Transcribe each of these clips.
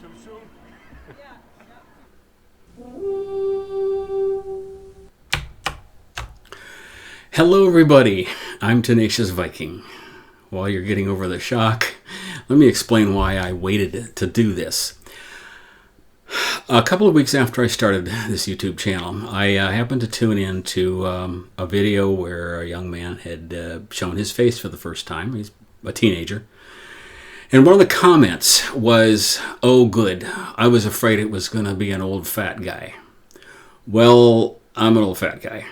Too soon? Hello everybody, I'm TenaciousViking. While you're getting over the shock, let me explain why I waited to do this. A couple of weeks after I started this YouTube channel, I happened to tune in to a video where a young man had shown his face for the first time. He's a teenager. And one of the comments was, "Oh good, I was afraid it was going to be an old fat guy." Well, I'm an old fat guy.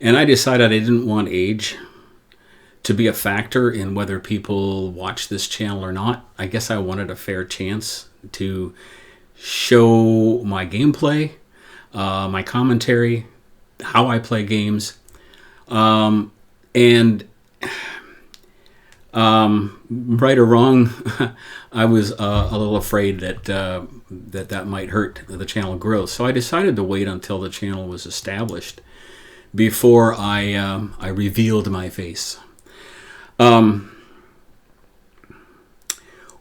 And I decided I didn't want age to be a factor in whether people watch this channel or not. I guess I wanted a fair chance to show my gameplay, my commentary, how I play games. And right or wrong, I was a little afraid that that might hurt the channel growth. So I decided to wait until the channel was established before I revealed my face.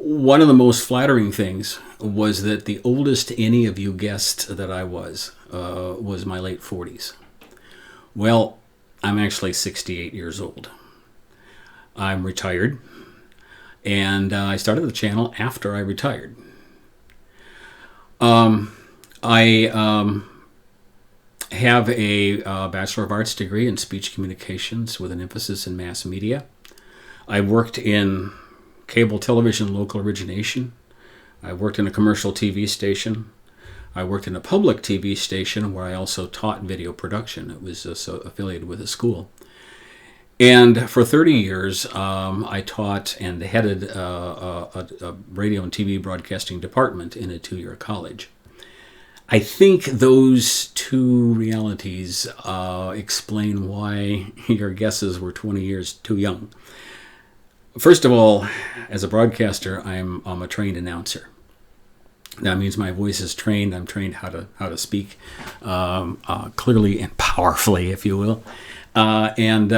One of the most flattering things was that the oldest any of you guessed that I was my late 40s. Well, I'm actually 68 years old. I'm retired, and I started the channel after I retired. I have a Bachelor of Arts degree in speech communications with an emphasis in mass media. I worked in cable television local origination. I worked in a commercial TV station. I worked in a public TV station where I also taught video production. It was affiliated with a school. And for 30 years, I taught and headed a radio and TV broadcasting department in a 2-year college. I think those two realities explain why your guesses were 20 years too young. First of all, as a broadcaster, I'm a trained announcer. That means my voice is trained. I'm trained how to speak clearly and powerfully, if you will. And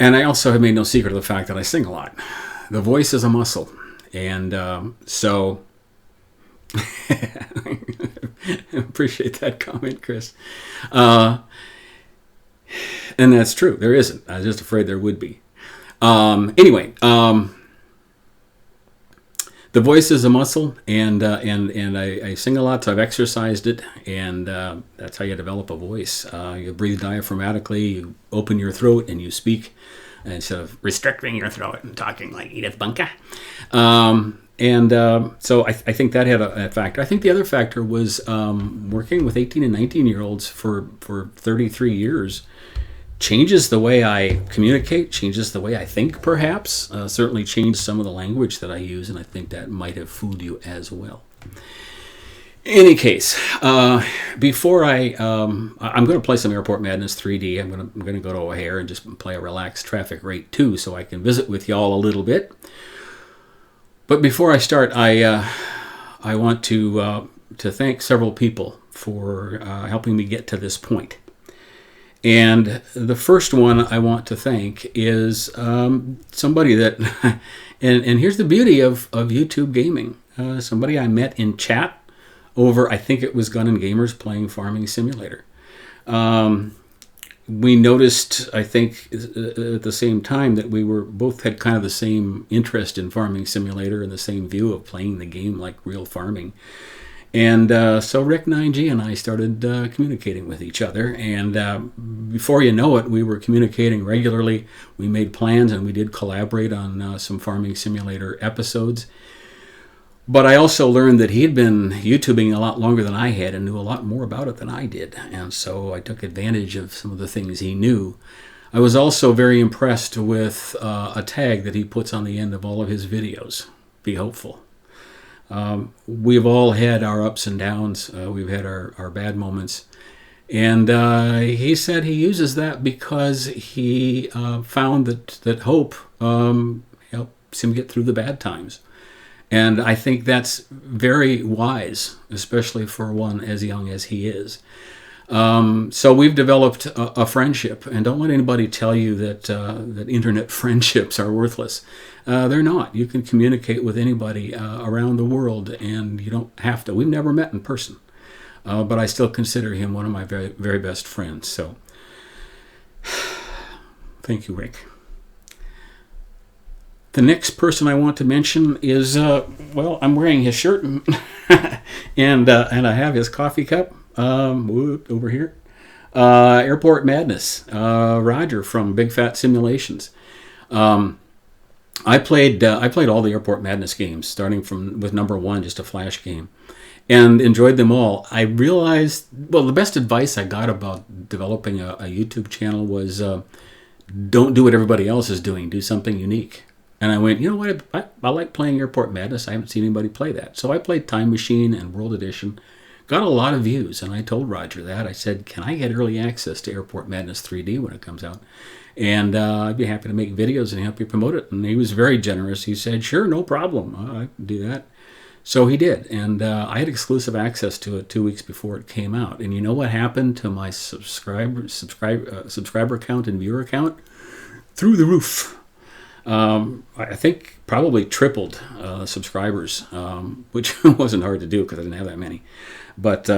I also have made no secret of the fact that I sing a lot. The voice is a muscle. And so I appreciate that comment, Chris. And that's true. There isn't. I was just afraid there would be. Anyway, the voice is a muscle, and I sing a lot, so I've exercised it, and that's how you develop a voice. You breathe diaphragmatically, you open your throat, and you speak instead of restricting your throat and talking like Edith Bunker. So I think that had a factor. I think the other factor was working with 18 and 19-year-olds for 33 years changes the way I communicate, changes the way I think, perhaps. Certainly changed some of the language that I use, and I think that might have fooled you as well. In any case, before I'm going to play some Airport Madness 3D. I'm going to go to O'Hare and just play a relaxed traffic rate 2 so I can visit with y'all a little bit. But before I start, I want to thank several people for helping me get to this point. And the first one I want to thank is somebody that, and here's the beauty of YouTube gaming, somebody I met in chat over, I think it was Gun and Gamers playing Farming Simulator. We noticed, I think, at the same time that we were both had kind of the same interest in Farming Simulator and the same view of playing the game like real farming. And so Rick 9G and I started communicating with each other. And before you know it, we were communicating regularly. We made plans and we did collaborate on some Farming Simulator episodes. But I also learned that he'd been YouTubing a lot longer than I had and knew a lot more about it than I did. And so I took advantage of some of the things he knew. I was also very impressed with a tag that he puts on the end of all of his videos. Be hopeful. We've all had our ups and downs. We've had our bad moments. And he said he uses that because he found that hope helps him get through the bad times. And I think that's very wise, especially for one as young as he is. So we've developed a friendship, and don't let anybody tell you that that internet friendships are worthless. They're not. You can communicate with anybody around the world, and you don't have to. We've never met in person, but I still consider him one of my very, very best friends. So thank you, Rick. The next person I want to mention is, well, I'm wearing his shirt and I have his coffee cup over here. Airport Madness, Roger from Big Fat Simulations. I played all the Airport Madness games, starting with number 1, just a flash game, and enjoyed them all. I realized, well, the best advice I got about developing a YouTube channel was don't do what everybody else is doing. Do something unique. And I went, you know what? I like playing Airport Madness. I haven't seen anybody play that. So I played Time Machine and World Edition. Got a lot of views. And I told Roger that. I said, can I get early access to Airport Madness 3D when it comes out? And I'd be happy to make videos and help you promote it. And he was very generous. He said, sure, no problem. I can do that. So he did. And I had exclusive access to it 2 weeks before it came out. And you know what happened to my subscriber count and viewer count? Through the roof. I think probably tripled subscribers, which wasn't hard to do because I didn't have that many. But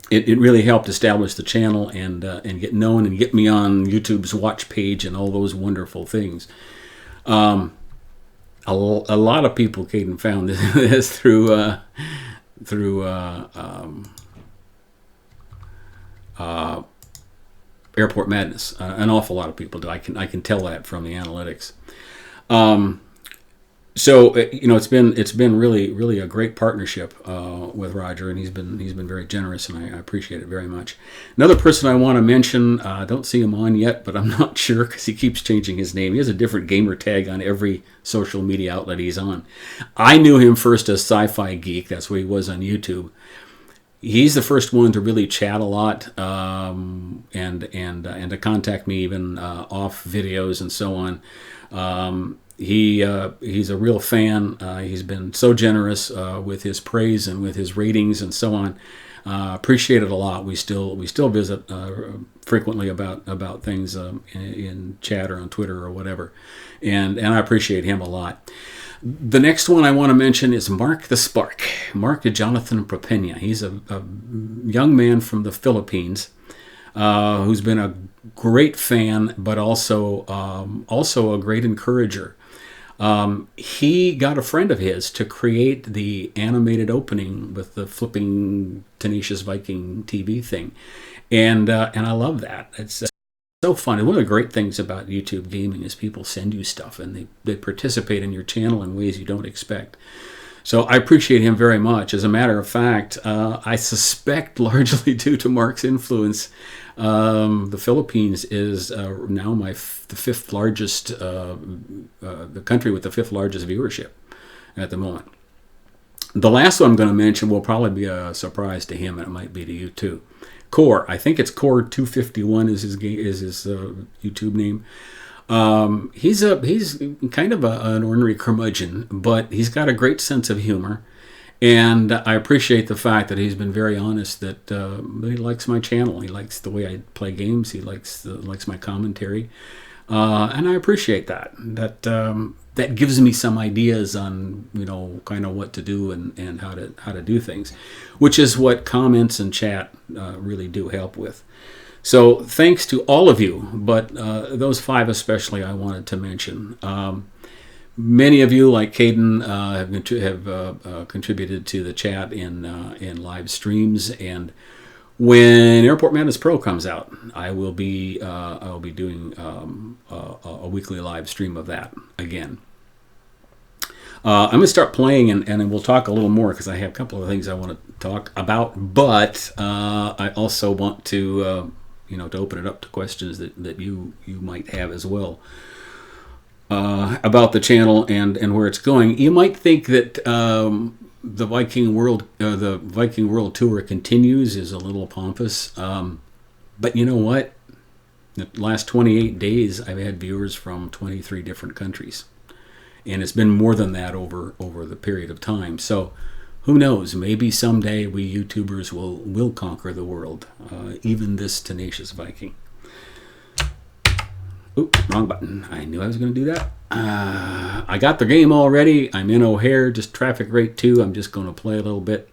it really helped establish the channel and get known and get me on YouTube's watch page and all those wonderful things. A lot of people, Caden, found this through Airport Madness. An awful lot of people do. I can tell that from the analytics. So you know, it's been really a great partnership with Roger, and he's been very generous, and I appreciate it very much. Another person I want to mention, I don't see him on yet, but I'm not sure because he keeps changing his name. He has a different gamer tag on every social media outlet he's on. I knew him first as Sci-Fi Geek. That's where he was on YouTube. He's the first one to really chat a lot and to contact me even off videos and so on. He's a real fan. He's been so generous with his praise and with his ratings and so on. Appreciate it a lot. We still visit frequently about things in chat or on Twitter or whatever, and I appreciate him a lot. The next one I want to mention is Mark the Spark. Mark Jonathan Prepena. He's a young man from the Philippines who's been a great fan, but also a great encourager. He got a friend of his to create the animated opening with the flipping TenaciousViking TV thing, and I love that. It's so fun. And one of the great things about YouTube gaming is people send you stuff and they participate in your channel in ways you don't expect. So I appreciate him very much. As a matter of fact, I suspect largely due to Mark's influence, the Philippines is now the fifth largest, the country with the fifth largest viewership at the moment. The last one I'm going to mention will probably be a surprise to him, and it might be to you too. Core, I think it's Core 251 is his YouTube name. He's kind of an ornery curmudgeon, but he's got a great sense of humor, and I appreciate the fact that he's been very honest that he likes my channel. He likes the way I play games. He likes my commentary, and I appreciate that. That gives me some ideas on kind of what to do and how to do things, which is what comments and chat really do help with. So thanks to all of you, but those 5 especially I wanted to mention. Many of you, like Caden, have contributed to the chat in live streams, and when Airport Madness Pro comes out, I'll be doing a weekly live stream of that again. I'm going to start playing, and then we'll talk a little more because I have a couple of things I want to talk about. But I also want to to open it up to questions that you might have as well about the channel and where it's going. You might think that the Viking World Tour continues is a little pompous, but you know what? The last 28 days, I've had viewers from 23 different countries, and it's been more than that over the period of time. So who knows? Maybe someday we YouTubers will conquer the world. Even this tenacious Viking. Oop, wrong button. I knew I was going to do that. I got the game already. I'm in O'Hare, just traffic rate 2. I'm just going to play a little bit,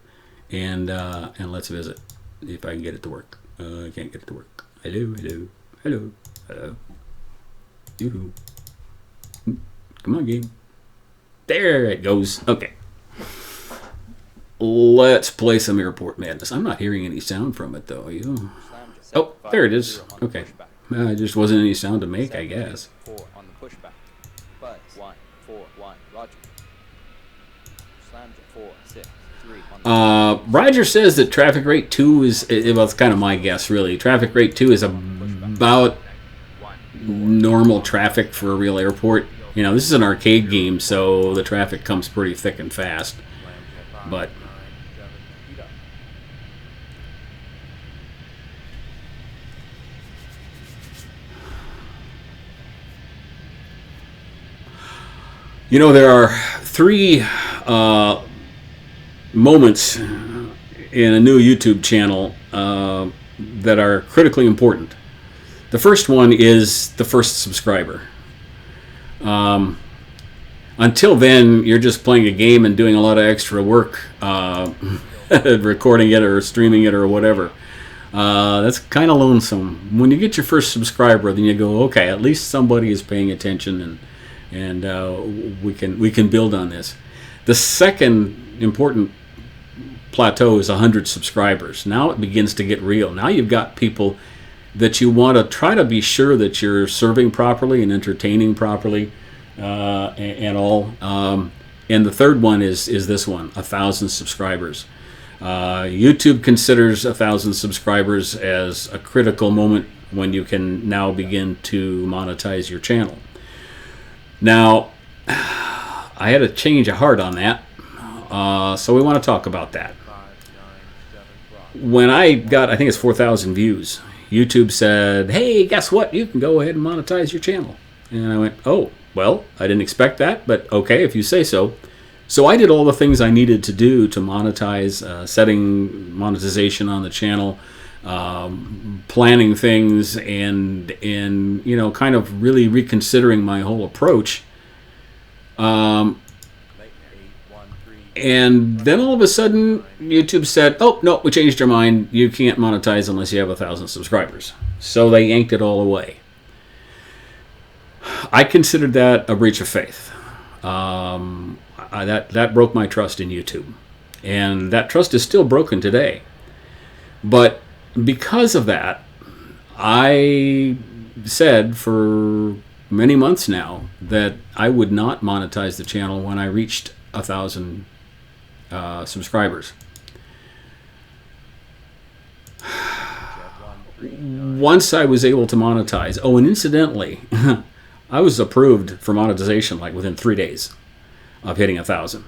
and let's visit. If I can get it to work. I can't get it to work. Hello, hello, hello, hello. Yoo-hoo. Come on, game. There it goes. Okay. Let's play some Airport Madness. I'm not hearing any sound from it, though. Are you? Oh, there it is. Okay. There just wasn't any sound to make, I guess. 4 on the pushback. Buzz 1 4 1. Roger. Slammed 4 6 3 on the Roger says that traffic rate 2 is, well, it's kind of my guess, really. Traffic rate 2 is about normal traffic for a real airport. You know, this is an arcade game, so the traffic comes pretty thick and fast. But you know, there are 3 moments in a new YouTube channel that are critically important. The first one is the first subscriber. Until then, you're just playing a game and doing a lot of extra work, recording it or streaming it or whatever. That's kind of lonesome. When you get your first subscriber, then you go, okay, at least somebody is paying attention, and we can build on this. The second important plateau is 100 subscribers. Now it begins to get real. Now you've got people that you want to try to be sure that you're serving properly and entertaining properly, and all. And the third one is this one, 1,000 subscribers. YouTube considers 1,000 subscribers as a critical moment when you can now begin to monetize your channel. Now, I had a change of heart on that, so we want to talk about that. When I got, I think it's 4,000 views, YouTube said, hey, guess what? You can go ahead and monetize your channel. And I went, oh, well, I didn't expect that, but okay, if you say so. So I did all the things I needed to do to monetize, setting monetization on the channel, planning things, and you know, kind of really reconsidering my whole approach. And then all of a sudden, YouTube said, oh, no, we changed our mind. You can't monetize unless you have 1,000 subscribers. So they yanked it all away. I considered that a breach of faith. That broke my trust in YouTube. And that trust is still broken today. But because of that, I said for many months now that I would not monetize the channel when I reached 1,000 subscribers. Once I was able to monetize, oh, and incidentally, I was approved for monetization like within 3 days of hitting 1,000.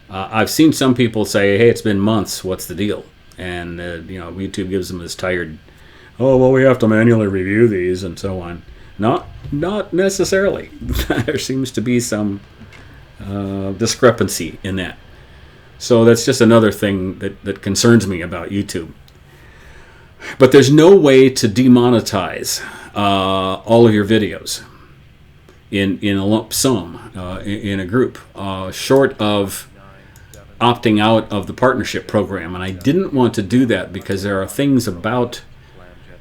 I've seen some people say, hey, it's been months, what's the deal? And you know, YouTube gives them this tired, oh, well, we have to manually review these and so on. Not necessarily. There seems to be some discrepancy in that. So that's just another thing that concerns me about YouTube. But there's no way to demonetize all of your videos in a lump sum, in a group, short of opting out of the partnership program. And I didn't want to do that because there are things about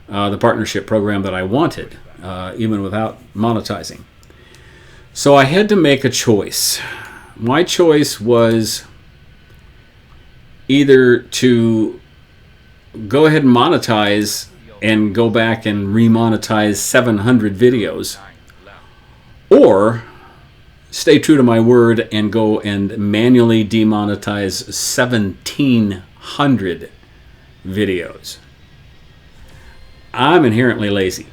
the partnership program that I wanted, even without monetizing. So I had to make a choice. My choice was either to go ahead and monetize and go back and remonetize 700 videos, or stay true to my word and go and manually demonetize 1,700 videos. I'm inherently lazy.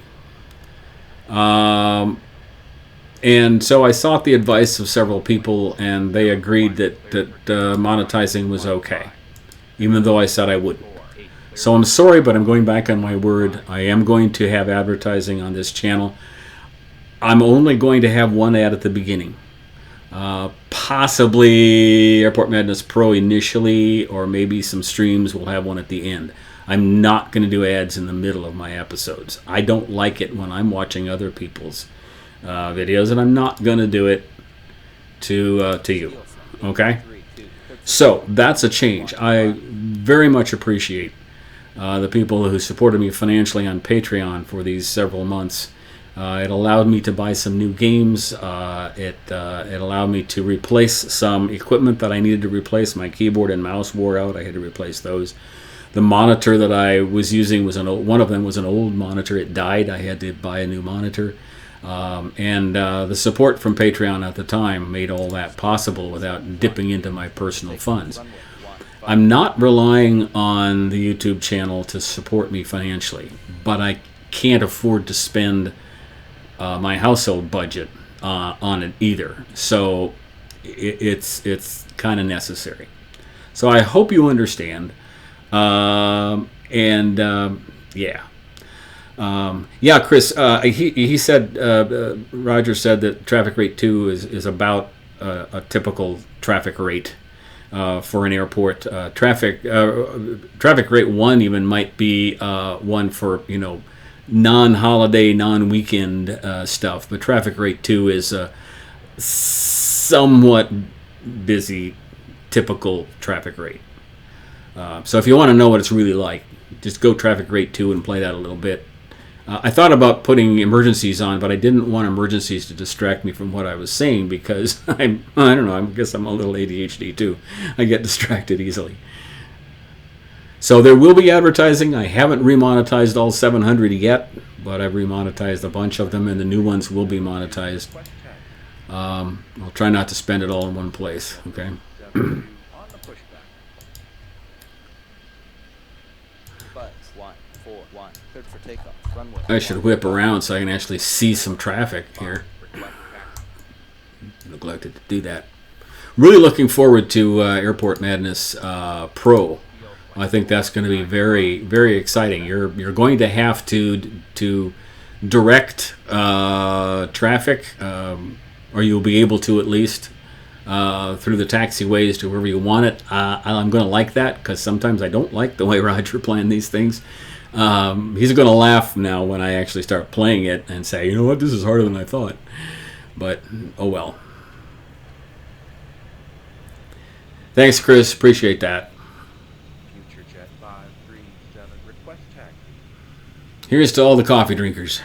And so I sought the advice of several people, and they agreed that monetizing was okay, even though I said I wouldn't. So I'm sorry, but I'm going back on my word. I am going to have advertising on this channel. I'm only going to have one ad at the beginning. Possibly Airport Madness Pro initially, or maybe some streams will have one at the end. I'm not going to do ads in the middle of my episodes. I don't like it when I'm watching other people's videos, and I'm not going to do it to you. Okay? So that's a change. I very much appreciate the people who supported me financially on Patreon for these several months. It allowed me to buy some new games. It allowed me to replace some equipment that I needed to replace. My keyboard and mouse wore out. I had to replace those. The monitor that I was using was one of them was an old monitor. It died. I had to buy a new monitor. And the support from Patreon at the time made all that possible without dipping into my personal funds. I'm not relying on the YouTube channel to support me financially, but I can't afford to spend my household budget on it either. So it's kind of necessary. So I hope you understand. Yeah. Yeah, Chris, he said, Roger said that traffic rate 2 is about a typical traffic rate for an airport. Traffic rate 1 even might be one for, non-holiday, non-weekend stuff, but traffic rate 2 is a somewhat busy, typical traffic rate. So if you want to know what it's really like, just go traffic rate 2 and play that a little bit. I thought about putting emergencies on, but I didn't want emergencies to distract me from what I was saying because I don't know, I guess I'm a little ADHD too. I get distracted easily. So there will be advertising. I haven't remonetized all 700 yet, but I've remonetized a bunch of them, and the new ones will be monetized. I'll try not to spend it all in one place, okay? I should whip around so I can actually see some traffic here. Neglected to do that. Really looking forward to Airport Madness Pro. I think that's going to be very, very exciting. You're going to have to direct traffic, or you'll be able to at least through the taxiways to wherever you want it. I'm going to like that because sometimes I don't like the way Roger planned these things. He's going to laugh now when I actually start playing it and say, you know what, this is harder than I thought. But, oh well. Thanks, Chris. Appreciate that. Future Jet 537, request taxi. Here's to all the coffee drinkers.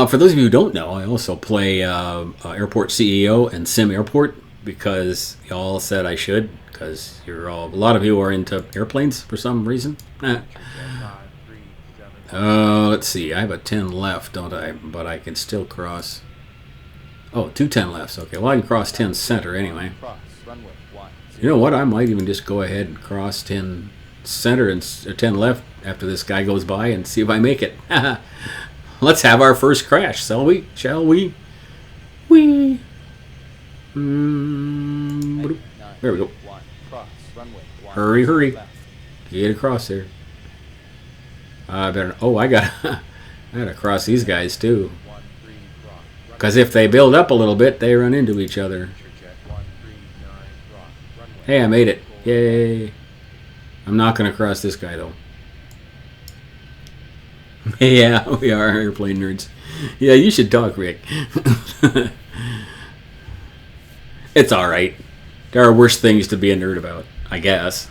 For those of you who don't know, I also play Airport CEO and Sim Airport because y'all said I should because a lot of you are into airplanes for some reason. Let's see. I have a 10 left, don't I? But I can still cross. Oh, 2 10 lefts. Okay, well I can cross 10 center anyway. You know what? I might even just go ahead and cross 10 center and 10 left after this guy goes by and see if I make it. Let's have our first crash, shall we? Shall we? Whee! There we go. Hurry, hurry. Get across there. I better. Oh, I gotta cross these guys too. Because if they build up a little bit, they run into each other. Hey, I made it. Yay. I'm not going to cross this guy though. Yeah, we are airplane nerds. Yeah, you should talk, Rick. It's alright. There are worse things to be a nerd about, I guess.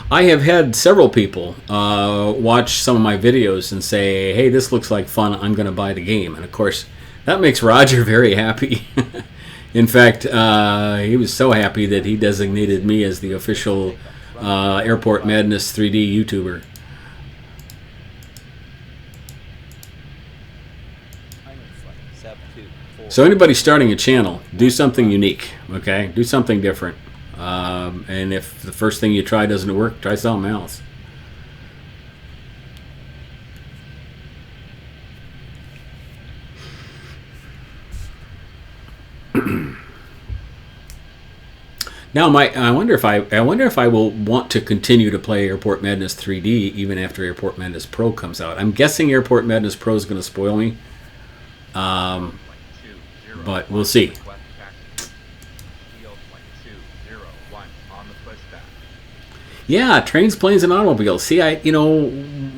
I have had several people watch some of my videos and say, hey, this looks like fun, I'm going to buy the game. And of course, that makes Roger very happy. In fact, he was so happy that he designated me as the official Airport Madness 3D YouTuber. So anybody starting a channel, do something unique, okay? Do something different. And if the first thing you try doesn't work, try something else. Now, I wonder if I will want to continue to play Airport Madness 3D even after Airport Madness Pro comes out. I'm guessing Airport Madness Pro is going to spoil me, but we'll see. Request taxi. Field flight 201 on the pushback. Yeah, trains, planes, and automobiles. See,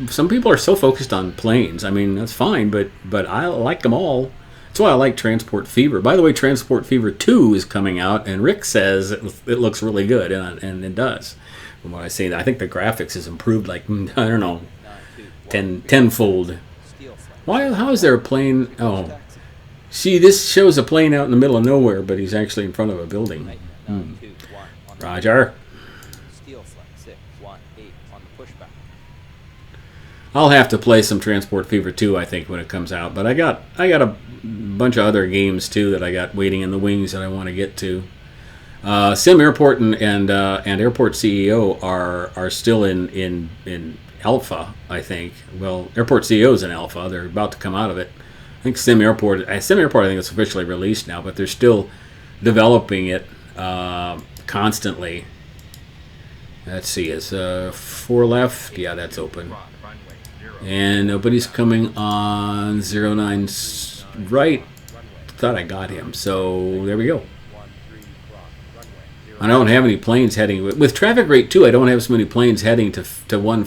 some people are so focused on planes. I mean, that's fine, but I like them all. That's why I like Transport Fever. By the way, Transport Fever 2 is coming out, and Rick says it looks really good, and it does. From what I say, I think the graphics has improved, like, I don't know, tenfold. Why? How is there a plane? Oh, see, this shows a plane out in the middle of nowhere, but he's actually in front of a building. Roger. I'll have to play some Transport Fever 2, I think, when it comes out. But I got a bunch of other games too that I got waiting in the wings that I want to get to. Sim Airport and Airport CEO are still in alpha, I think. Well, Airport CEO is in alpha. They're about to come out of it. I think Sim Airport I think it's officially released now, but they're still developing it constantly. Let's see, is 4 left? Yeah, that's open. And nobody's coming on 09 right. Thought I got him. So there we go. I don't have any planes heading. With traffic rate 2, I don't have so many planes heading to 15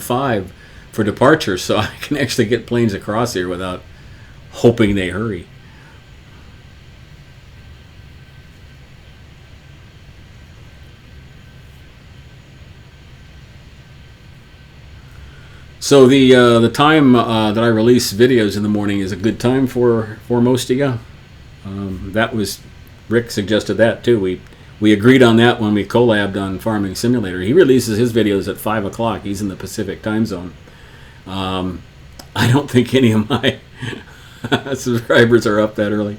for departure, so I can actually get planes across here without hoping they hurry. So the time that I release videos in the morning is a good time for most of you. That was Rick suggested that too. We agreed on that when we collabed on Farming Simulator. He releases his videos at 5 o'clock. He's in the Pacific time zone. I don't think any of my subscribers are up that early.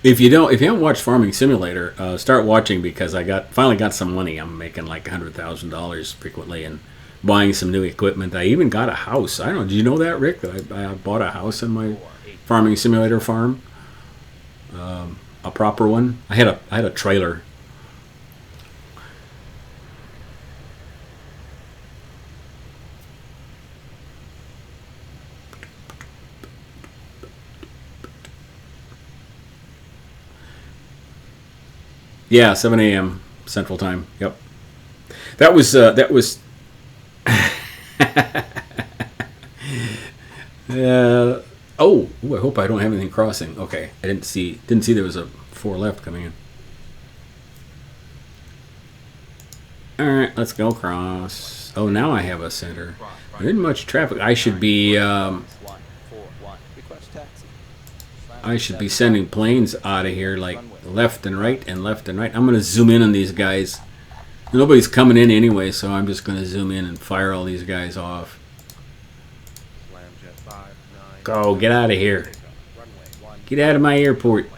If you haven't watched Farming Simulator, start watching, because I finally got some money. I'm making like $100,000 frequently and buying some new equipment. I even got a house. I don't know. Did you know that, Rick? That I bought a house in my Farming Simulator farm, a proper one. I had a trailer. Yeah, 7 a.m. Central Time. Yep. That was oh, I hope I don't have anything crossing. Okay, I didn't see there was a 4 left coming in. All right, let's go across. Oh, now I have a center. There isn't much traffic. I should be sending planes out of here, like left and right and left and right. I'm going to zoom in on these guys. Nobody's coming in anyway, so I'm just going to zoom in and fire all these guys off. Go, get out of here. Get out of my airport.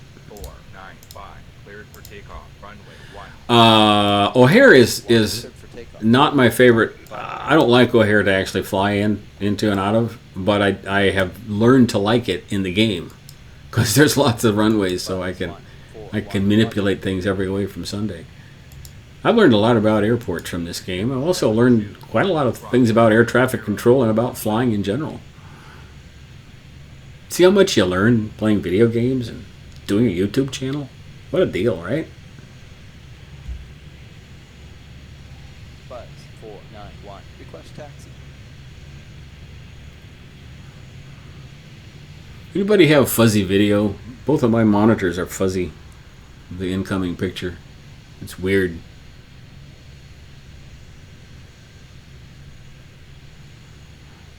O'Hare is not my favorite. I don't like O'Hare to actually fly into and out of, but I have learned to like it in the game, because there's lots of runways, so I can manipulate things every way from Sunday. I've learned a lot about airports from this game. I've also learned quite a lot of things about air traffic control and about flying in general. See how much you learn playing video games and doing a YouTube channel? What a deal, right? Buzz 491. Request taxi. Anybody have fuzzy video? Both of my monitors are fuzzy. The incoming picture. It's weird.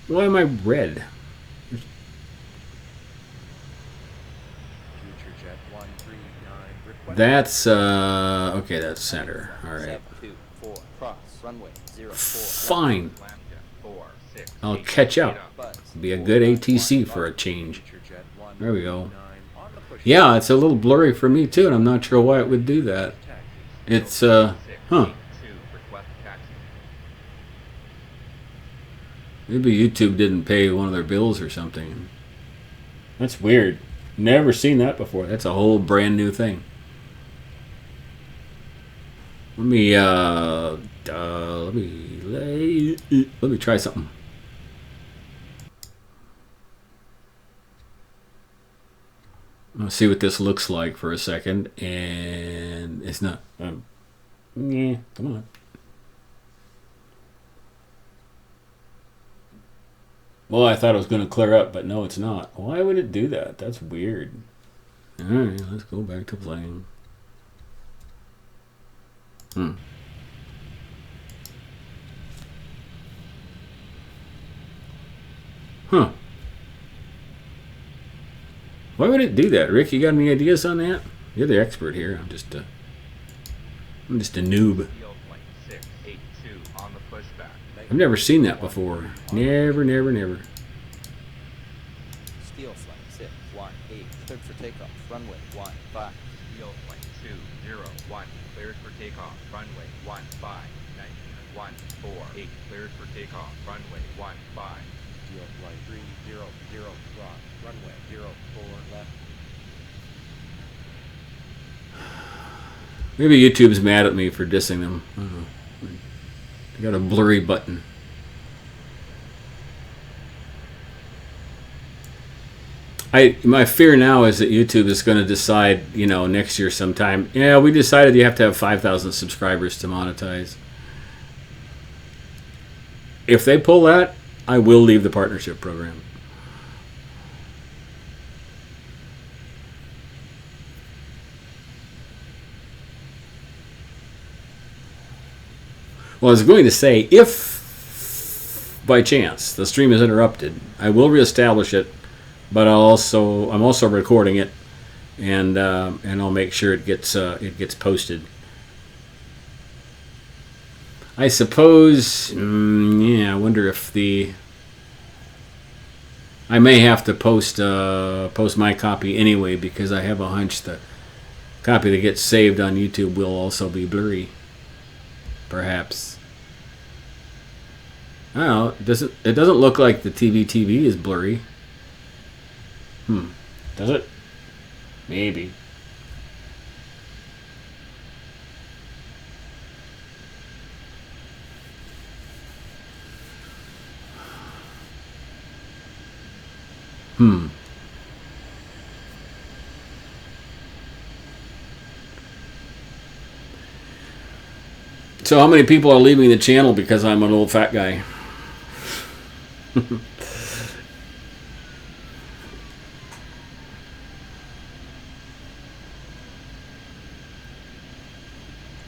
Why am I red? That's okay, that's center. Alright. Fine. I'll catch up. Be a good ATC for a change. There we go. Yeah, it's a little blurry for me too, and I'm not sure why it would do that. It's Maybe YouTube didn't pay one of their bills or something. That's weird. Never seen that before. That's a whole brand new thing. Let me try something. I'll see what this looks like for a second, and it's not. Yeah, come on. Well, I thought it was going to clear up, but no, it's not. Why would it do that? That's weird. All right, let's go back to playing. Huh. Why would it do that? Rick, you got any ideas on that? You're the expert here. I'm just a noob. I've never seen that before. Never. Steel flight 6, 1, 8, cleared for takeoff, runway 1, 5. Steel flight 201, cleared for takeoff, runway 15, 19, 4, 8, cleared for takeoff, runway 15. Steel flight 300, cross, runway 04 left. Maybe YouTube's mad at me for dissing them. I don't know. I got a blurry button. My fear now is that YouTube is going to decide, next year sometime. Yeah, we decided you have to have 5,000 subscribers to monetize. If they pull that, I will leave the partnership program. Well, I was going to say, if by chance the stream is interrupted, I will reestablish it, but I'm also recording it, and I'll make sure it gets posted. I suppose, I wonder if I may have to post my copy anyway, because I have a hunch the copy that gets saved on YouTube will also be blurry. Perhaps. I don't know. It doesn't look like the TV is blurry. Does it? Maybe. So how many people are leaving the channel because I'm an old fat guy?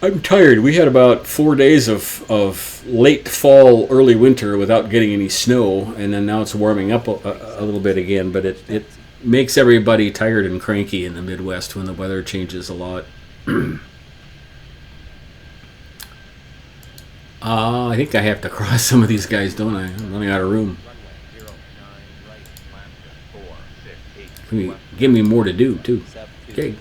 I'm tired. We had about 4 days of late fall, early winter without getting any snow, and then now it's warming up a little bit again, but it makes everybody tired and cranky in the Midwest when the weather changes a lot. I think I have to cross some of these guys, don't I? I'm running out of room. Give me more to do, too. Okay.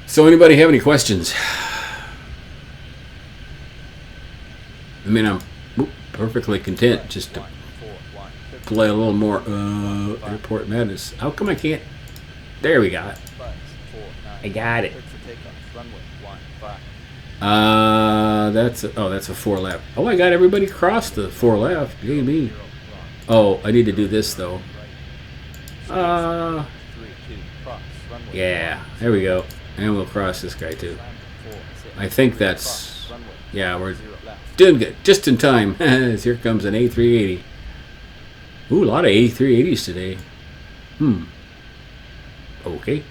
So anybody have any questions? I mean, I'm perfectly content just to play a little more Airport Madness. How come I can't? There we got it. I got it. That's a 4 left. Oh, I got everybody crossed the 4 left. Yay me. Oh, I need to do this though. Yeah, there we go. And we'll cross this guy too. I think that's... Yeah, we're doing good. Just in time. Here comes an A380. Ooh, a lot of A380s today. Okay.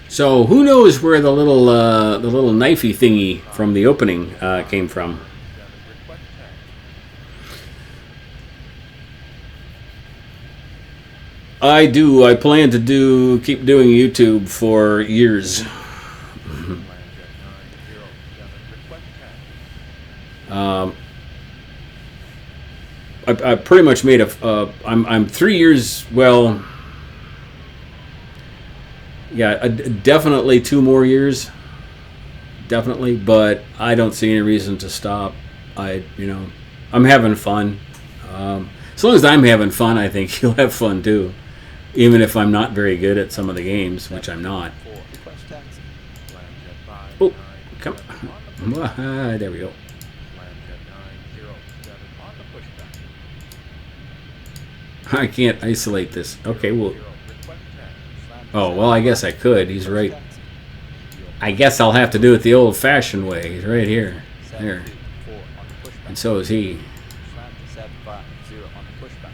So who knows where the little knifey thingy from the opening came from? I do. I plan to keep doing YouTube for years. I pretty much made I'm 3 years. Well, yeah, definitely 2 more years. Definitely, but I don't see any reason to stop. I'm having fun. As long as I'm having fun, I think you'll have fun too. Even if I'm not very good at some of the games, which I'm not. 4. Request taxi. Slam jet 5, Oh, 9, come 7 on the pushback. there we go. Slam jet 907 on the pushback. I can't isolate this. Okay, well, Request taxi. Slam jet oh well, I guess I could. He's right. taxi. I guess I'll have to do it the old-fashioned way. He's right here. 7, There. 2, 4 on the pushback. And so is he. Slam jet 7, 5, 0 on the pushback.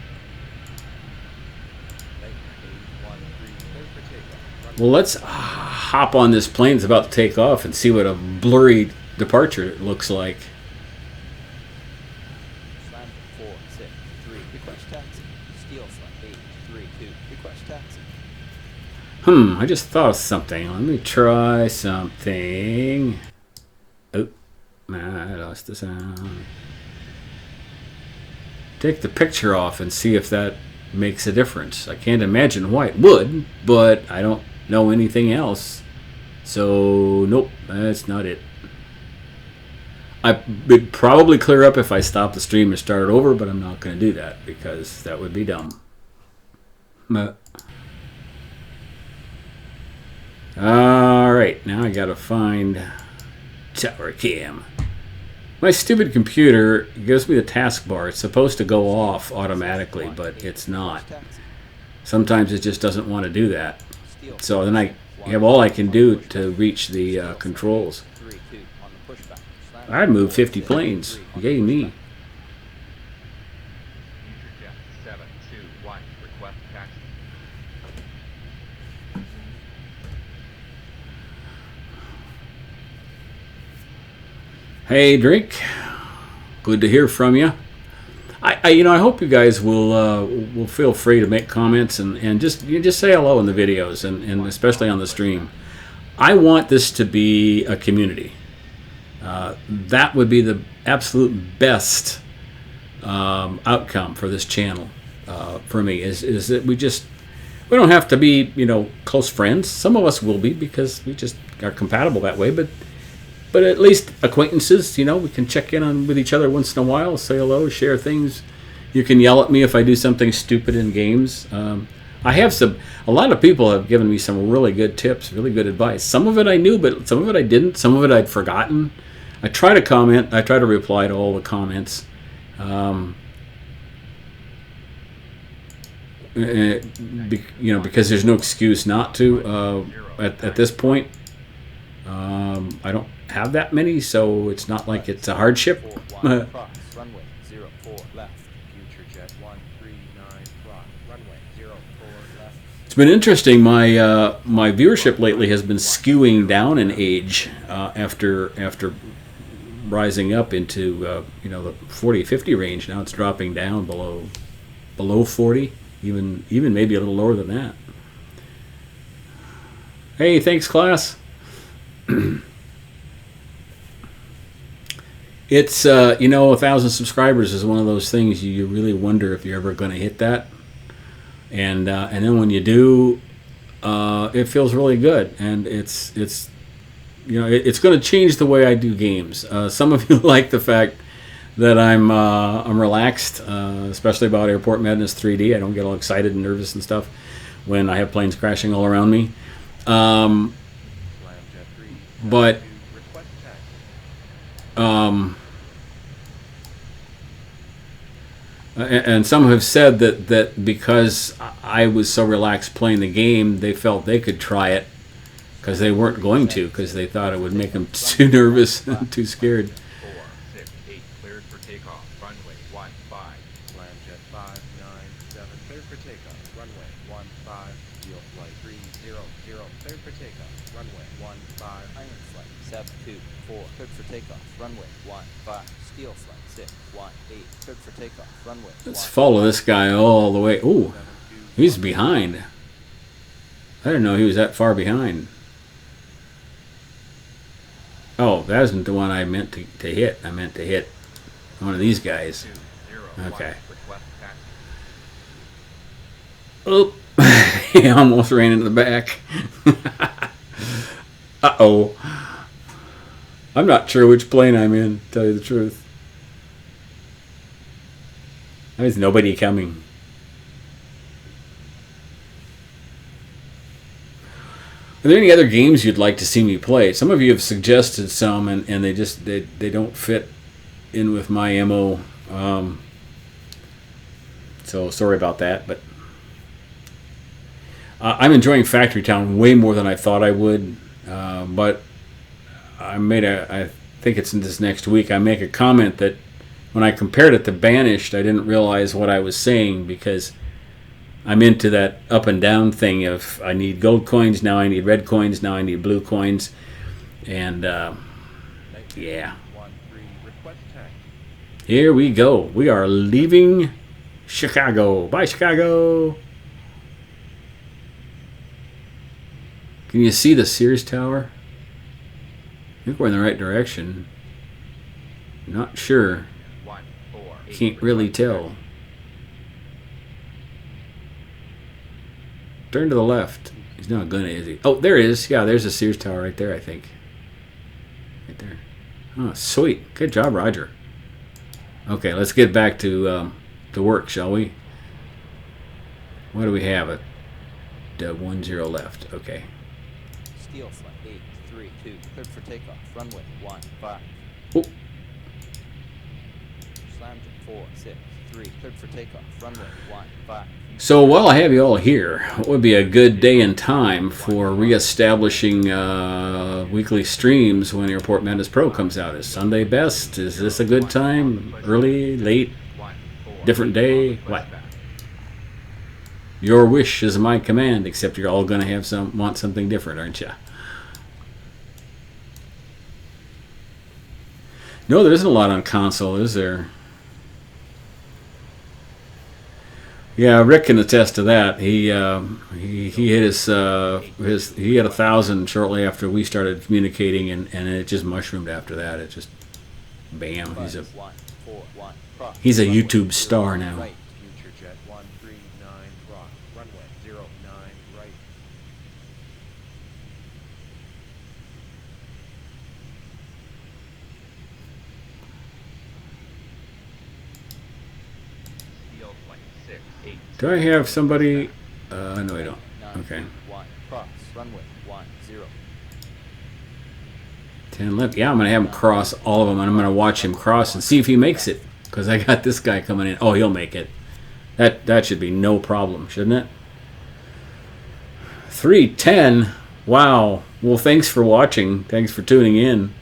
Lake 813, clear for takeoff. Well, let's hop on this plane that's about to take off and see what a blurry departure looks like. Slam jet 4, 6, 3. Request taxi. Steel flight 8, 3, 2. Request taxi. I just thought of something. Let me try something. Oh, I lost the sound. Take the picture off and see if that makes a difference. I can't imagine why it would, but I don't know anything else. So, nope, that's not it. I would probably clear up if I stop the stream and start it over, but I'm not going to do that because that would be dumb. Alright, now I gotta find tower cam. My stupid computer gives me the taskbar. It's supposed to go off automatically, but it's not. Sometimes it just doesn't want to do that. So then I have all I can do to reach the controls. I moved 50 planes. Yay me. Future jet 721, request taxi. Hey, Drake. Good to hear from you. I hope you guys will feel free to make comments and just say hello in the videos and especially on the stream. I want this to be a community. That would be the absolute best outcome for this channel. For me is that we don't have to be close friends. Some of us will be because we just are compatible that way, but at least acquaintances, we can check in with each other once in a while, say hello, share things. You can yell at me if I do something stupid in games. I have a lot of people have given me some really good tips, really good advice. Some of it I knew, but some of it I didn't. Some of it I'd forgotten. I try to comment. I try to reply to all the comments. Because there's no excuse not to at this point. I don't have that many, so it's not like it's a hardship. Runway 04 left. Future jet 139, clock. Runway 04 left. It's been interesting. My viewership lately has been skewing down in age after rising up into the 40-50 range. Now it's dropping down below 40, even maybe a little lower than that. Hey, thanks, class. It's 1,000 subscribers is one of those things you really wonder if you're ever going to hit that, and then when you do, it feels really good, and it's going to change the way I do games. Some of you like the fact that I'm relaxed, especially about Airport Madness 3D. I don't get all excited and nervous and stuff when I have planes crashing all around me. But and some have said that because I was so relaxed playing the game, they felt they could try it because they weren't going to, because they thought it would make them too nervous and too scared. 4, 6, 8, cleared for takeoff. Runway 15. Slam jet 597, cleared for takeoff. Runway 15. Steel flight 300, cleared for takeoff. Runway 15. Iron flight 724 cleared for takeoff. Runway 15. Steel flight 618 cleared for takeoff. Runway. Let's follow this guy all the way. Ooh, he's behind. I didn't know he was that far behind. Oh, that isn't the one I meant to hit. I meant to hit One of these guys. 201. Okay. Request taxi. Oh, he almost ran into the back. Uh-oh. I'm not sure which plane I'm in, to tell you the truth. There's nobody coming. Are there any other games you'd like to see me play? Some of you have suggested some, and they don't fit in with my MO. So sorry about that, but I'm enjoying Factory Town way more than I thought I would. But I think it's in this next week, I make a comment that when I compared it to Banished, I didn't realize what I was saying, because I'm into that up and down thing of I need gold coins, now I need red coins, now I need blue coins. And yeah. 13. Request taxi. Here we go. We are leaving Chicago. Bye, Chicago. Can you see the Sears Tower? I think we're in the right direction. Not sure. 148. Can't really Request tell. taxi. Turn to the left. He's not gonna, is he? Oh, there it is. Yeah, there's the Sears Tower right there, I think. Right there. Oh, sweet. Good job, Roger. Okay, let's get back to work, shall we? What do we have? It 10 left. Okay. Steel flight 832, cleared for takeoff. Runway 15. Oh, Slam jet 463, cleared for takeoff. Runway 15. so while I have you all here, what would be a good day and time for reestablishing weekly streams when Airport Madness Pro comes out? Is Sunday best? Is this a good time? Early, late, 148. different day? What? Request back. Your wish is my command, except you're all going to want something different, aren't you? No, there isn't a lot on console, is there? Yeah, Rick can attest to that. He hit his he had 1,000 shortly after we started communicating, and it just mushroomed after that. It just bam. Bus 141, cross. He's a Runway YouTube star 09 now. Right. Future jet 139 cross. Runway 09 right. Steel flight 682. Do I have somebody? No, I don't. 9, Okay. 1, cross. Runway 10. 10 left. Yeah, I'm going to have him cross all of them, and I'm going to watch him cross and see if he makes it, because I got this guy coming in. Oh, he'll make it. That should be no problem, shouldn't it? 310. Wow. Well, thanks for watching. Thanks for tuning in.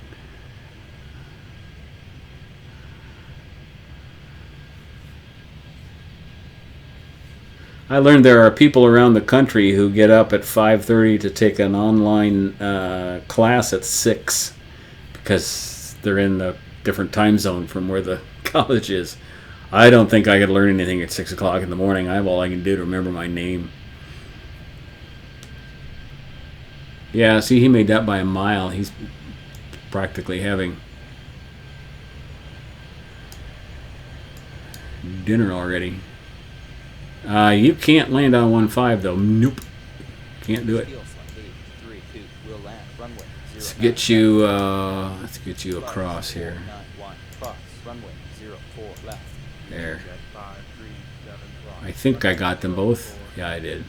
I learned there are people around the country who get up at 5:30 to take an online class at 6 because they're in a different time zone from where the college is. I don't think I could learn anything at 6 o'clock in the morning. All I can do to remember my name. Yeah, see, he made that by a mile. He's practically having dinner already. You can't land on 15 though. Nope. Can't do it. Steel flight 832, will land. Runway 09. Let's get you across here. 491, cross. Runway 04 left. There. Jet 537 cross. I think I got them both. Yeah, I did.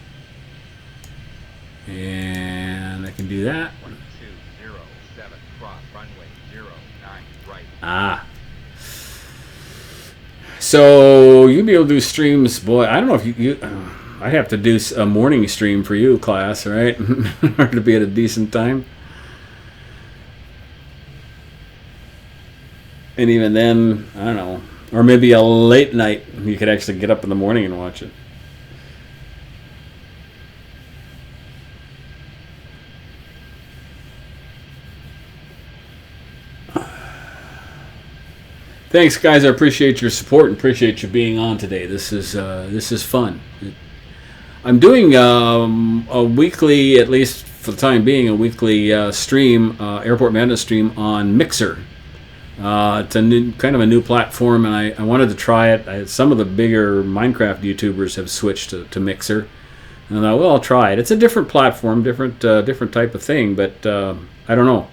And I can do that. 1207 cross. Runway 09 right. Ah. So you'll be able to do streams, boy. I don't know if you I'd have to do a morning stream for you, class, right? In order to be at a decent time. And even then, I don't know. Or maybe a late night. You could actually get up in the morning and watch it. Thanks, guys. I appreciate your support and appreciate you being on today. This is fun. I'm doing a weekly, at least for the time being, a weekly stream, Airport Madness stream on Mixer. It's a new, kind of a new platform, and I wanted to try it. Some of the bigger Minecraft YouTubers have switched to Mixer, and I thought, well, I'll try it. It's a different platform, different type of thing, but I don't know.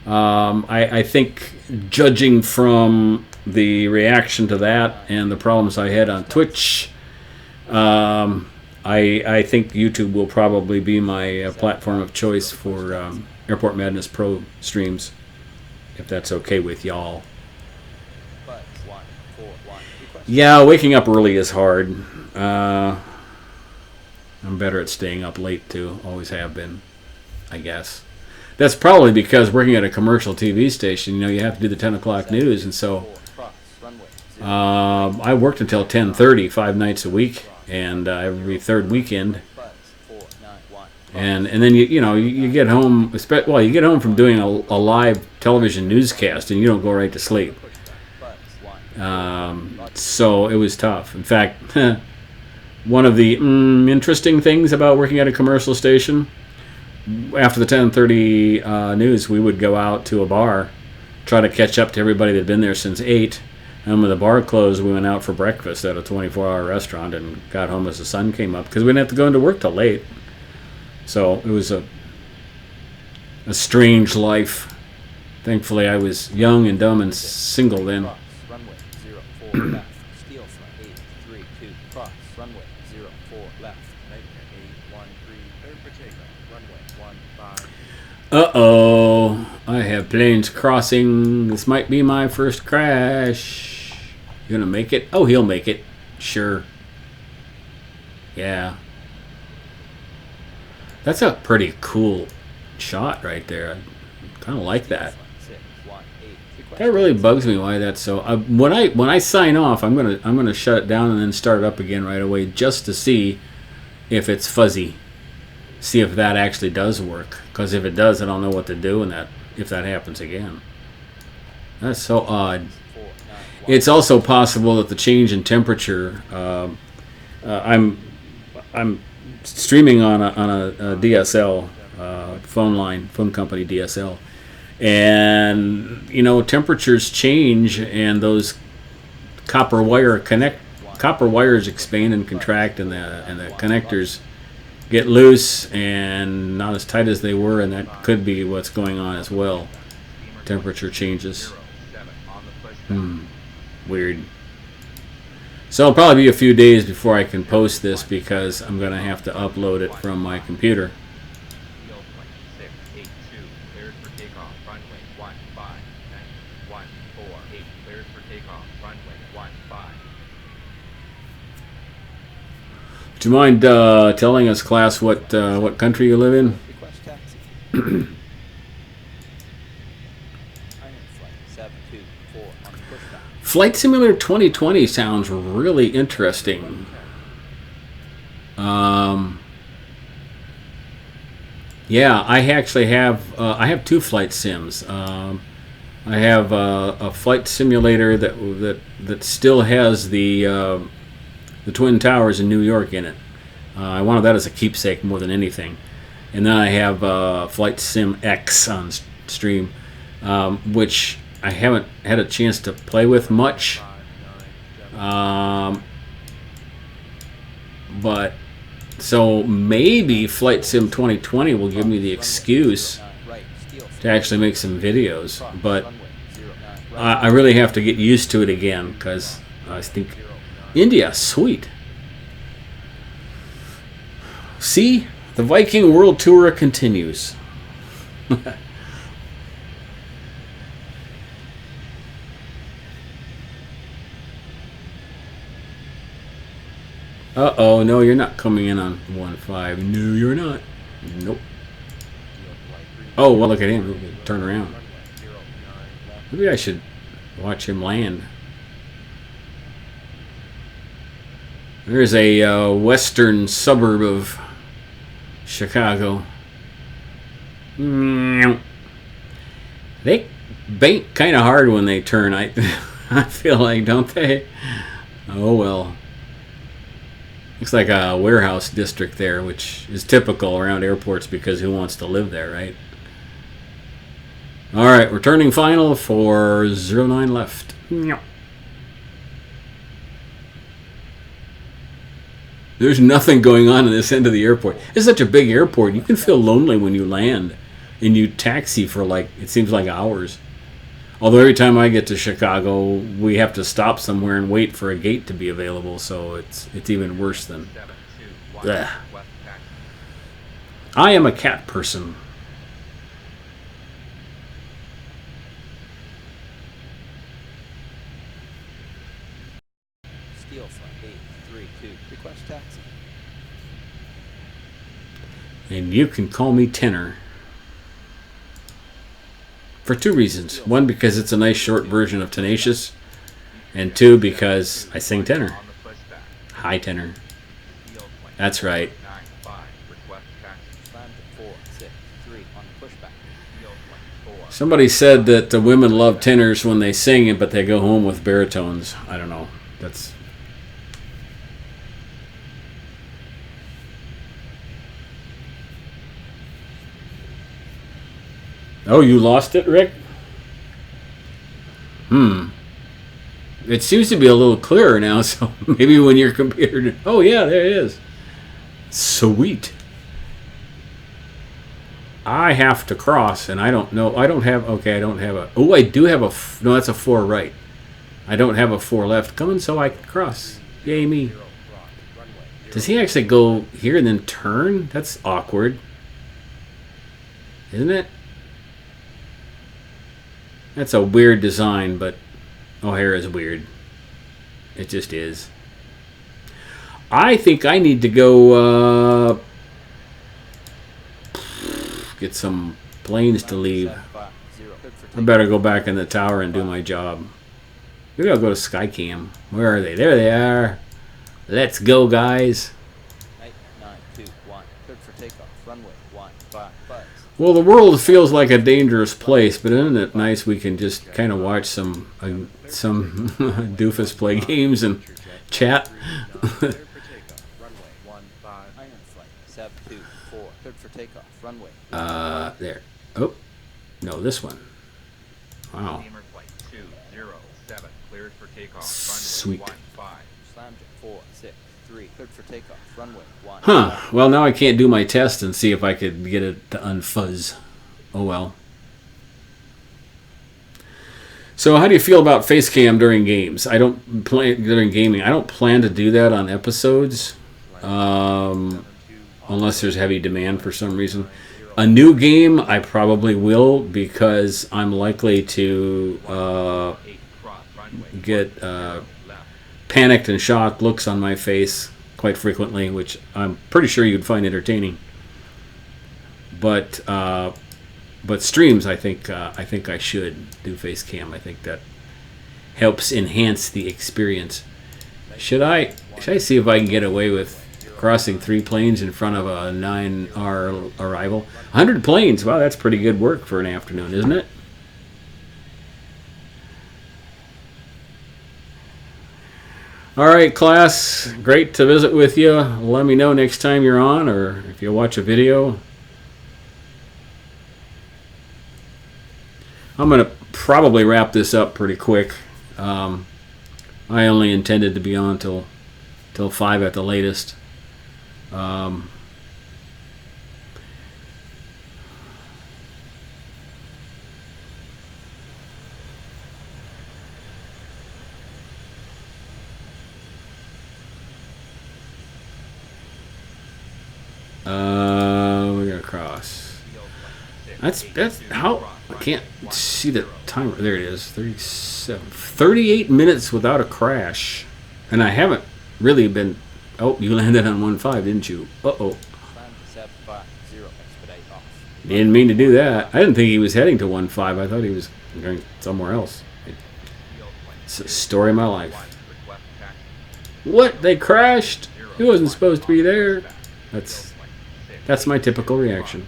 I think, judging from the reaction to that and the problems I had on Twitch, I think YouTube will probably be my platform of choice for Airport Madness Pro streams, if that's okay with y'all. Yeah, waking up early is hard. I'm better at staying up late too. Always have been, I guess. That's probably because working at a commercial TV station, you have to do the 10 o'clock news, and so I worked until 10:30 5 nights a week, and every third weekend. And then you get home. Well, you get home from doing a live television newscast, and you don't go right to sleep. So it was tough. In fact, one of the interesting things about working at a commercial station, after the 10:30 news, we would go out to a bar, try to catch up to everybody that had been there since 8. And when the bar closed, we went out for breakfast at a 24-hour restaurant and got home as the sun came up because we didn't have to go into work till late. So it was a strange life. Thankfully, I was young and dumb and single then. Uh-oh, I have planes crossing. This might be my first crash. You gonna make it? Oh, he'll make it. Sure. Yeah. That's a pretty cool shot right there. I kind of like that. That really bugs me why that's so. When I sign off, I'm gonna shut it down and then start it up again right away just to see if it's fuzzy. See if that actually does work. Because if it does, I don't know what to do if that happens again. That's so odd. It's also possible that the change in temperature. I'm streaming on a DSL phone company DSL, and temperatures change, and those copper wires expand and contract, and the connectors get loose and not as tight as they were, and that could be what's going on as well. Temperature changes. Weird. So it'll probably be a few days before I can post this because I'm going to have to upload it from my computer. Do you mind telling us, class, what country you live in? Flight Simulator 2020 sounds really interesting. Yeah, I actually have I have 2 flight sims. I have a flight simulator that still has the Twin Towers in New York in it. I wanted that as a keepsake more than anything. And then I have Flight Sim X on stream, which I haven't had a chance to play with much. But so maybe Flight Sim 2020 will give me the excuse to actually make some videos. But I really have to get used to it again because I think India, sweet. See, the Viking World Tour continues. Uh-oh, no, you're not coming in on 1-5. No, you're not. Nope. Oh, well, look at him. Turn around. Maybe I should watch him land. There's a western suburb of Chicago. They bank kind of hard when they turn. I feel like, don't they? Oh well. Looks like a warehouse district there, which is typical around airports because who wants to live there, right? All right, returning final for 09 left. There's nothing going on in this end of the airport. It's such a big airport. You can feel lonely when you land, and you taxi for like, it seems like hours. Although every time I get to Chicago, we have to stop somewhere and wait for a gate to be available, so it's even worse than. Ugh. I am a cat person. Steel front 832. Request taxi. And you can call me Tenor. For two reasons. One, because it's a nice short version of Tenacious. And two, because I sing tenor. High tenor. That's right. Somebody said that the women love tenors when they sing it, but they go home with baritones. I don't know. That's... Oh, you lost it, Rick? It seems to be a little clearer now, so maybe when your computer... Oh, yeah, there it is. Sweet. I have to cross, and I don't know. I don't have... Okay, I don't have a... Oh, I do have a... No, that's a 4 right. I don't have a 4 left coming, so I can cross. Yay, me. Does he actually go here and then turn? That's awkward. Isn't it? That's a weird design, but O'Hare is weird. It just is. I think I need to go get some planes to leave. I better go back in the tower and do my job. Maybe I'll go to Skycam. Where are they? There they are. Let's go, guys. 921. Cleared for takeoff. Runway 15. Well, the world feels like a dangerous place, but isn't it nice we can just kind of watch some doofus play games and chat? Iron flight 724. Cleared for takeoff. Runway. There. Oh, no, this one. Wow. Sweet. Slamjet 463. Cleared for takeoff. Runway 15. Huh. Well, now I can't do my test and see if I could get it to unfuzz. Oh, well. So how do you feel about face cam during games? I don't play during gaming. I don't plan to do that on episodes unless there's heavy demand for some reason. A new game, I probably will because I'm likely to get panicked and shocked looks on my face quite frequently, which I'm pretty sure you'd find entertaining. But streams, I think I should do face cam. I think that helps enhance the experience. Should I see if I can get away with crossing 3 planes in front of a 9-hour arrival? 100 planes. Wow, that's pretty good work for an afternoon, isn't it? All right, class. Great to visit with you. Let me know next time you're on, or if you watch a video. I'm going to probably wrap this up pretty quick. I only intended to be on till 5 at the latest. We're gonna cross. That's how I can't see the timer. There it is. 38 minutes without a crash, and I haven't really been. Oh, you landed on 15, didn't you? Uh-oh. Didn't mean to do that. I didn't think he was heading to 15. I thought he was going somewhere else. It's the story of my life. What? They crashed? He wasn't supposed to be there. That's my typical reaction.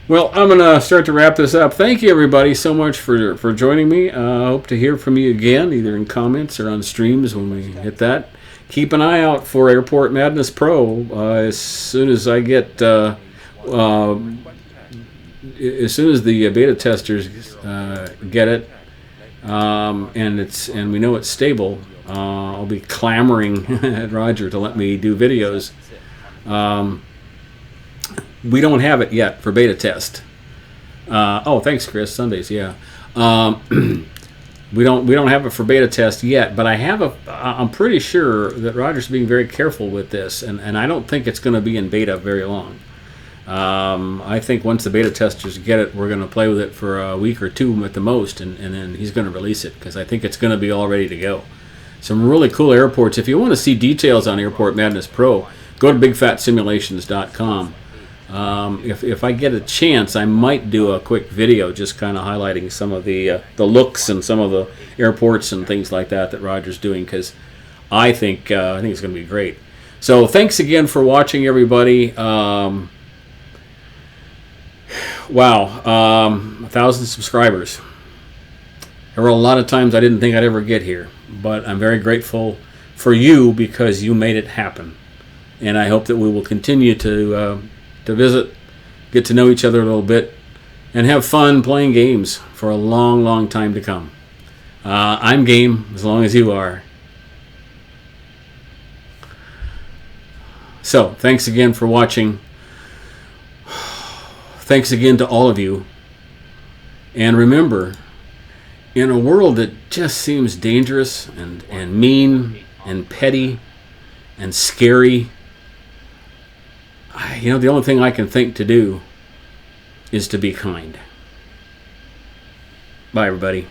Well, I'm going to start to wrap this up. Thank you, everybody, so much for joining me. I hope to hear from you again, either in comments or on streams when we hit that. keep an eye out for Airport Madness Pro. As soon as I get, as soon as the beta testers get it, and we know it's stable, I'll be clamoring at Roger to let me do videos. We don't have it yet for beta test. Oh, thanks, Chris. Sundays, yeah. We don't have it for beta test yet, but I'm pretty sure that Roger's being very careful with this, and I don't think it's going to be in beta very long. I think once the beta testers get it, we're going to play with it for a week or two at the most, and then he's going to release it, because I think it's going to be all ready to go. Some really cool airports. If you want to see details on Airport Madness Pro, go to bigfatsimulations.com. If I get a chance, I might do a quick video just kind of highlighting some of the looks and some of the airports and things like that Roger's doing, because I think it's going to be great. So thanks again for watching, everybody. Wow, 1,000 subscribers. There were a lot of times I didn't think I'd ever get here, but I'm very grateful for you because you made it happen. And I hope that we will continue to visit, get to know each other a little bit, and have fun playing games for a long, long time to come. I'm game as long as you are. So, thanks again for watching. Thanks again to all of you. And remember, in a world that just seems dangerous and mean and petty and scary, the only thing I can think to do is to be kind. Bye, everybody.